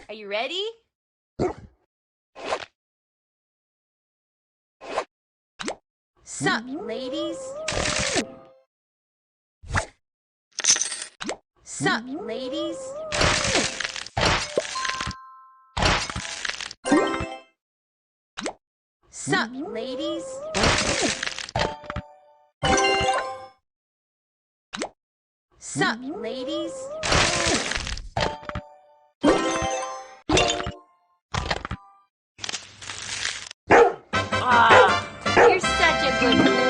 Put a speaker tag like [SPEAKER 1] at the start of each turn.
[SPEAKER 1] Are you ready? Sup, ladies? Sup, ladies? Sup, ladies? Sup, ladies? Ah, you're such a good boy.